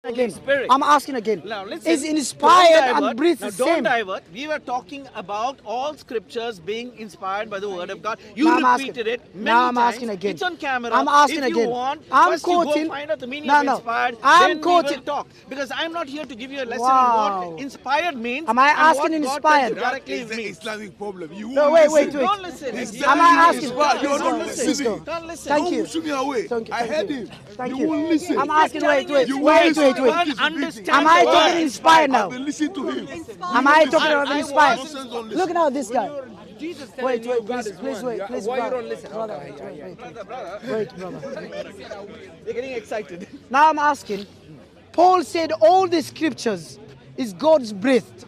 Again, Spirit. I'm asking again. Now, listen, Is inspired don't and divert. breathed Now, the don't same? divert. We were talking about all scriptures being inspired by the word of God. You Now I'm repeated asking. it many Now I'm times. asking again. It's on camera. I'm asking if you again. want, I'm first quoting. you go find out the meaning No, of no. inspired. I'm Then quoting. we will talk. Because I'm not here to give you a lesson Wow. in what inspired means. Am I and asking what inspired? God tells you That directly is the means. Islamic problem. You No, won't wait, listen. wait, wait. Don't listen. He's It's telling Am I you asking? inspired. You're Don't not listen. listening. Don't listen. Thank Don't you. push me away. Thank you. I Thank heard you. him. Thank you you. won't listen. I'm asking. Wait, wait, You wait, won't wait, listen. wait. Keep repeating. Am I talking inspired now? I've been listening to him. Am I talking about I inspired? was- Nonsense, don't Look listen. now, this guy. Jesus Wait, telling you wait, God please, is please one. wait, please, Why you brother. don't listen? Brother, Okay, wait, yeah, wait, yeah. wait, brother. They're getting excited. Now I'm asking. Paul said all the scriptures is God's breath.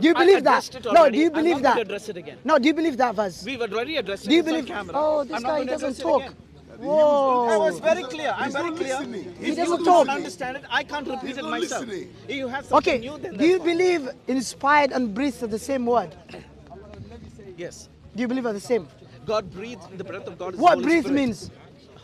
Do you I believe that? addressed it No, already. do you I'm believe not going to that? address it again. No, do you believe that verse? We've already addressed it. Do you It's on believe? camera. Oh, this I'm not guy going to doesn't address it talk. again. I Whoa. was very clear. I'm He's very not clear. listening. If He's you doesn't do talk. not understand it, I can't repeat He's it not myself. listening. If you have something Okay, new, then do you that's fine. believe inspired and breathed are the same word? Yes. Do you believe are the same? God breathed. The breath of God is What the Holy breathe Spirit. means?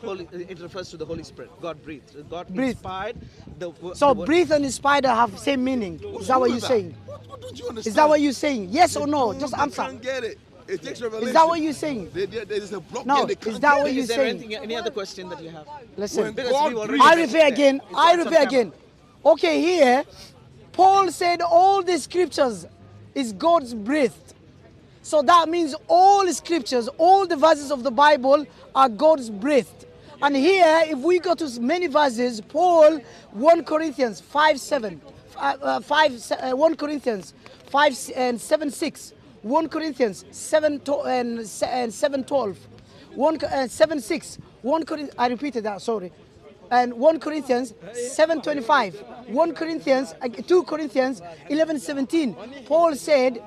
Holy, it refers to the Holy Spirit. God breathed. God Breathe. inspired the. So the word. breathe and inspired have same meaning. Is that what you're saying? What don't you understand? Is that what you're saying? Yes or no? Just They answer. can't get it. It takes revelation. Is that what you're saying? There is a block No, there. They is can't that get what it. you're Is there saying? anything, any other question that you have? Listen. When Because God we've already breathes- I addressed repeat it. again. It's I on repeat camera. again. Okay, here, Paul said all the scriptures is God's breath. So that means all scriptures, all the verses of the Bible are God's breath. And here, if we go to many verses, Paul, 1 Corinthians 5:7, 1 Corinthians 5 and 7:6, 1 Corinthians 7:12, 7:6, 1 Corinthians, I repeated that, sorry. And 1 Corinthians 7:25, 1 Corinthians, 2 Corinthians 11:17. Paul said,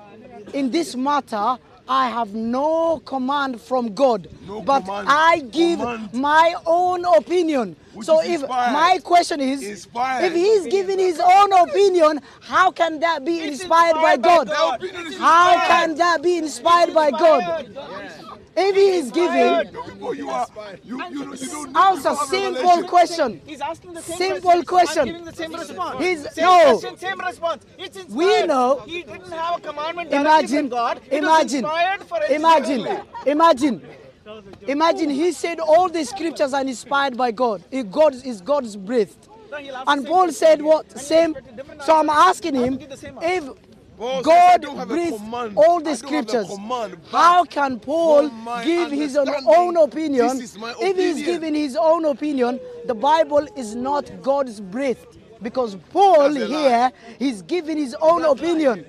in this matter, I have no command from God, No but command. I give Command. my own opinion. Which So is if inspired. my question is, Inspired. if he's giving his own opinion, how can that be inspired by God? Their opinion is How inspired. can that be inspired by God? If he is giving, People, you don't answer have simple revelation. question. He's asking the same Simple question. I'm giving the same response. He's- same no. question, same response. It's inspired. We know. He didn't have a commandment directly Imagine, from God. It was imagine, inspired for imagine. He said all the scriptures are inspired by God. God is God's breath. No, he'll ask And the Paul same said question. what? And you Same. expect a different So I'm answer. asking I have him, to give the same answer. if Paul says, I God don't have a breathed command. all I the don't have a scriptures, command how back can Paul from my give his understanding. own opinion? This is my If he's opinion. giving his own opinion, the Bible is not God's breath. Because Paul That's a lie. here, he's giving his own opinion.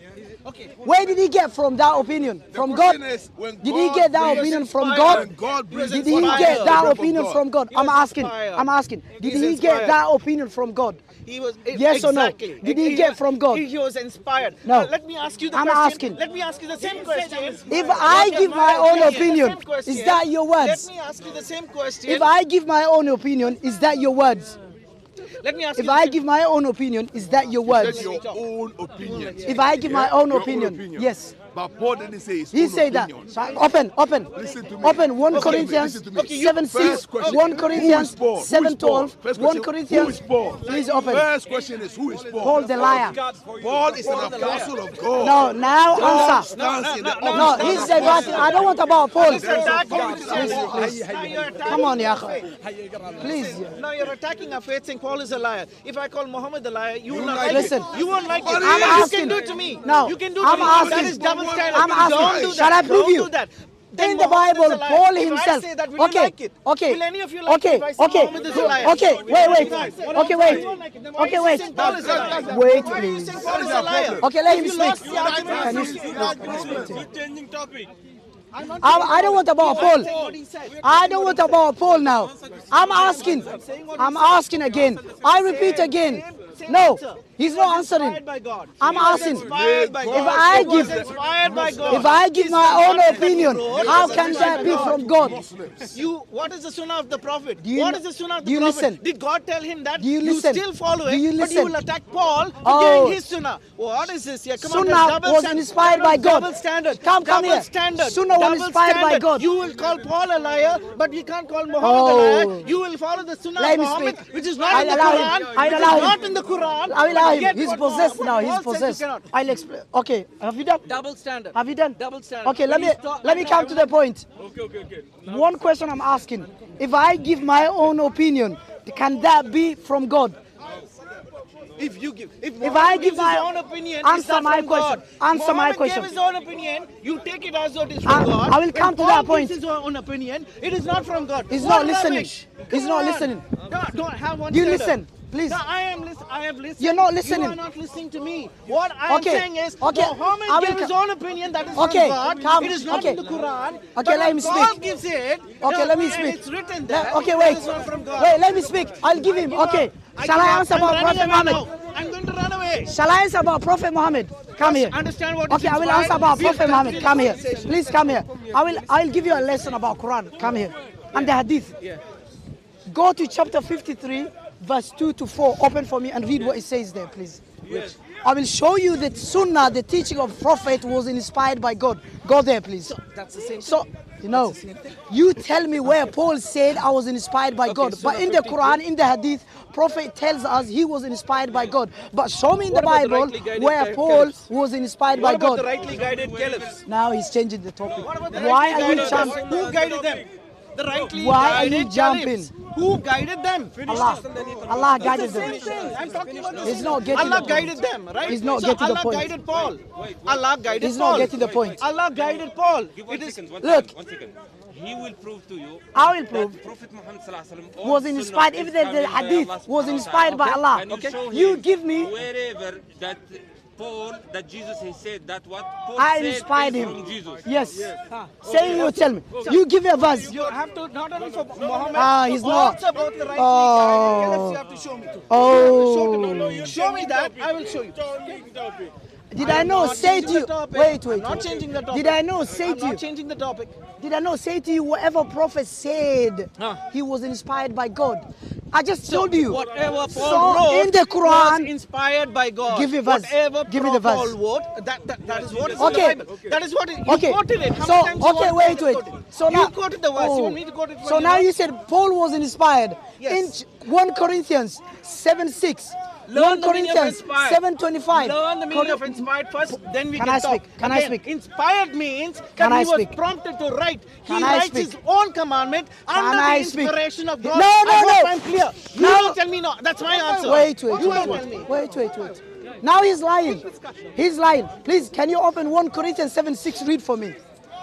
Okay. Where did he get from that opinion? From God? question is, when Did he God get that breathes- opinion from inspired. God? When God breathes Did he fire, get the that breath of opinion God. from God? He I'm was asking. inspired. I'm asking. Did He's he get inspired. that opinion from God? He was Yes or no? exactly. Did he get from God? He was inspired. No. Let me ask you the I'm question. asking. Let me ask you the same question. If I give my own opinion, Same question. is that your words? Let me ask you the same question. If I give my own opinion, is that your words? Let me ask If you the I same- give my own opinion, is that your That's words? your own opinion. If I give my own Your opinion, yes. But Paul didn't say his He own said that. opinion. So open. Listen to me. Open 1 Listen to me, Corinthians listen to me. Okay, 7:6, First question, 1 who Corinthians is Paul? Who is 7:12, Paul? First 1 question, Corinthians. who is Paul? Please open. First question is, who is Paul? Paul the liar. Paul is an apostle of God. No, now Paul answer. stands in the No, office he's of diverting. God. I don't want about Paul. This attack Please, Come on, Yahya. Please. Now you're attacking our faith, saying Paul is a liar. If I call Muhammad a liar, you will not like like Listen. it. You won't like it. But You I'm can asking. do it to me. No, You can do it I'm to me. asking. That is double standard. I'm asking. Don't do that. Shall I prove Don't you? do that. Then In the Muhammad is Bible, a liar. Paul If himself. I say that, will you Okay, like it? okay, Will any of you like okay, it if I say okay, Muhammad is a liar? okay. Wait. Okay, wait. Okay, wait. Paul is a liar. Wait, Why are you please. saying Paul is a liar? Okay, let him If you lost speak. the argument, Can you you speak? Changing topic. I don't want about Paul. I don't want about Paul now. I'm asking again. I repeat again. No, he's not answering. I'm asking. If I give my own opinion, how can that be from God? What is the sunnah of the Prophet? Do you What know- is the sunnah of do the you Prophet? listen? Did God tell him that? Do you listen? still follow Do it, you but listen? you will attack Paul for Oh. doing his sunnah. What is this here? Come on, there's Sunnah double was standard. inspired by God. Double standard. Come double here. standard. Sunnah was double inspired by standard. God. You will call Paul a liar, but you can't call Muhammad Oh. a liar. You will follow the sunnah Let of me Muhammad, speak. which is not I'll in the allow him. Quran. I'll Which is allow him. not in the Quran. Quran. I will allow him. Yet He's what possessed Paul now. says He's you possessed. cannot. I'll explain. Okay, have you done? Double standard. Have you done? Double standard. Okay, let When me you start- let me come to the point. Okay. One question I'm asking: if I give my own opinion, can that be from God? If you give, if I Muhammad give gives my- his own opinion, answer it's not my from question. God. Answer my Muhammad question. gave his own opinion. You take it as though it is I- from God. I will come When to that Paul gives point. his own opinion, it is not from God. He's What not listening. rubbish. He's Come not on. listening. Don't have one. You standard. listen, please. No, I have listened. You're not listening. You are not listening to me. What I am Okay, saying is, okay, I Muhammad will gave his co- own opinion. That is Okay, from God. come, It is not okay. in the Quran. Okay, But let when me Paul speak. gives it. Okay, let me and speak. It's written there. Okay, that wait. is not from God. Wait, let me speak. I'll give him. Give up. Okay. I Shall give I up. answer I'm about running Prophet away Muhammad? now. I'm going to run away. Shall I answer about Prophet Muhammad? Come here. Understand what Okay, is I will inspired? answer about We'll Prophet Muhammad. continue Come the here. conversation. Please come here. I'll give you a lesson about Quran. Come here. And the hadith. Yeah. Go to chapter 53, verse 2 to 4. Open for me and read what it says there, please. Which? I will show you that Sunnah, the teaching of Prophet, was inspired by God. Go there, please. That's the same. So, you tell me where Paul said I was inspired by God. But Surah in the 52. Quran, in the Hadith, Prophet tells us he was inspired by God. But show me in the What about the Bible rightly guided where Paul caliphs? was inspired What by about God. the rightly guided caliphs? Now he's changing the topic. What about the Why rightly are you guided jumping? caliphs? Who guided them? The rightly Why are you guided jumping? caliphs. Who guided them? Allah guided Same them. thing. I'm talking about the He's same not thing. getting Allah the point. guided them, right? He's not So getting the Allah point. guided Paul. Allah guided He's Paul. not getting the point. Allah guided Paul. Give one It is second, one Look. second, one second. He will prove to you. I will prove. that Prophet Muhammad sallallahu alaihi wasallam Was also inspired, is even the coming by hadith Allah was subhanahu wa inspired by ta'ala. Allah. Can you show You him give me- wherever that Paul, that Jesus, he said that what Paul I said inspired is him. from Jesus. Yes. Say you tell me. You give me a verse. You have to not only for Muhammad. He's not. Also about the rightly Oh. guided caliphs. You have to show me too. Oh. Show me that. I will show you. Did I know Not say changing to you? the topic. Wait. I'm not changing the topic. Did I know say I'm to you? not changing the topic. Did I not say to you whatever prophet said he was inspired by God? I just told you. Whatever Paul So wrote in the Quran, was inspired by God. Give me a verse. Whatever Give me the verse. Paul wrote, that is what is Okay. in the Bible. That is what it, you Okay. quoted it. How So many times you okay, want wait. to quote it? So you now quoted the verse. You want me to quote it for So you? now you said Paul was inspired. Yes. In 1 Corinthians 7:6. Learn 1 the meaning of Corinthians inspired. 7:25. Learn the meaning of inspired first, then we Can can I talk. speak? Can I Again, speak? Inspired means Can that I he was speak? prompted to write. Can He I writes speak? his own commandment under I the speak? inspiration of God. No, I hope no. I'm clear. You No. don't tell me no. That's my answer. Wait. You don't tell me. Wait. Now he's lying. He's lying. Please, can you open 1 Corinthians 7:6? Read for me.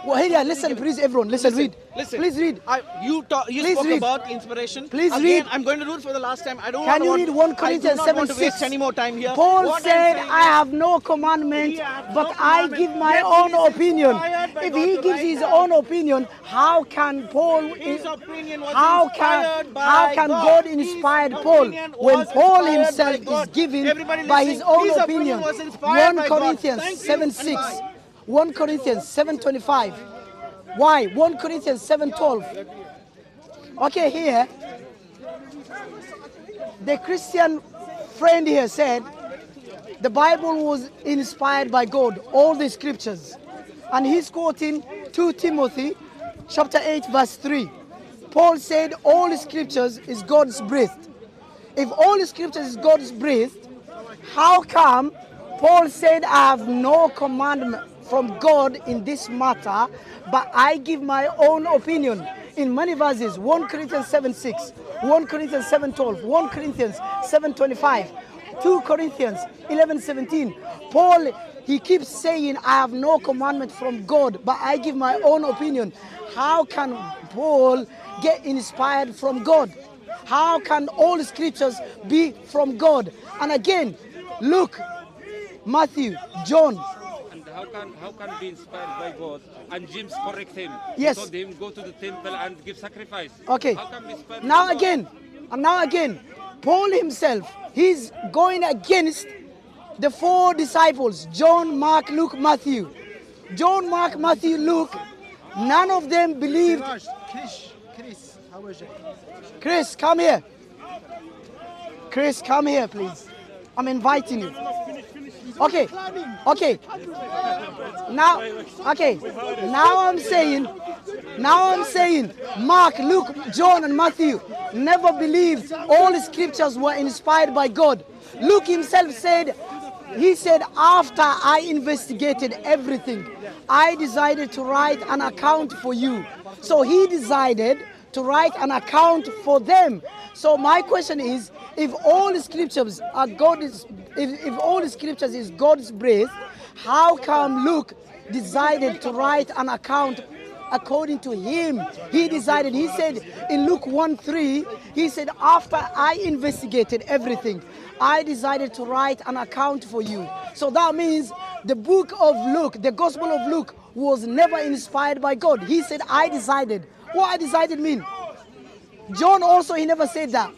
Well, hey, listen, please, everyone. Listen, read. Listen. Please read. You Please spoke read. about inspiration. Please Again, read. I'm going to do it for the last time. I don't Can you want read 1 I Corinthians do not want to 7:6? waste any more time here. Paul What I'm said, saying I is- have no commandment, He has but no I commandment, give my yet own he is opinion. inspired by If God he to gives write his that. own opinion, how can Paul, His opinion was how inspired by can God. God His inspired Paul opinion when was Paul inspired himself by God. is given Everybody by his listening, own his opinion? opinion was inspired 1 by God. Corinthians Thank you. 7:6. And 1 Corinthians 7:25. Why? 1 Corinthians 7:12. Okay, here, the Christian friend here said the Bible was inspired by God, all the scriptures. And he's quoting 2 Timothy chapter 8 verse 3. Paul said all the scriptures is God's breathed. If all the scriptures is God's breathed, how come Paul said I have no commandment from God in this matter, but I give my own opinion? In many verses, 1 Corinthians 7:6, 1 Corinthians 7:12, 1 Corinthians 7:25, 2 Corinthians 11:17. Paul, he keeps saying, I have no commandment from God, but I give my own opinion. How can Paul get inspired from God? How can all the scriptures be from God? And again, Luke, Matthew, John. And how can be inspired by God? And James correct him. Yes. He told him go to the temple and give sacrifice. Okay. How can be inspired Now by God? again, Paul himself, he's going against the 4 disciples, John, Mark, Luke, Matthew. John, Mark, Matthew, Luke, none of them believed. Chris, how is it? Chris, come here. Chris, come here, please. I'm inviting you. Okay. Now I'm saying Now I'm saying Mark, Luke, John, and Matthew never believed all scriptures were inspired by God. Luke himself said, he said, after I investigated everything, I decided to write an account for you. So he decided to write an account for them. So my question is, if all the scriptures are if all the scriptures is God's breath, how come Luke decided to write an account according to him? He decided, he said in Luke 1:3, he said, after I investigated everything, I decided to write an account for you. So that means the book of Luke, the Gospel of Luke, was never inspired by God. He said, I decided. What I decided mean? John also, he never said that.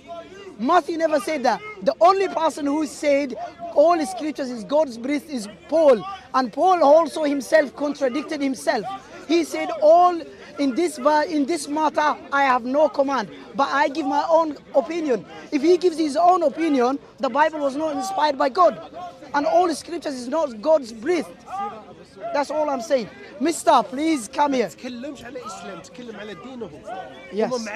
Matthew never said that. The only person who said all the scriptures is God's breath is Paul. And Paul also himself contradicted himself. He said, all in this matter, I have no command, but I give my own opinion. If he gives his own opinion, the Bible was not inspired by God. And all the scriptures is not God's breath. That's all I'm saying. Mister, please come here. تكلمش على الإسلام، تكلم على دينهم. Yes. هم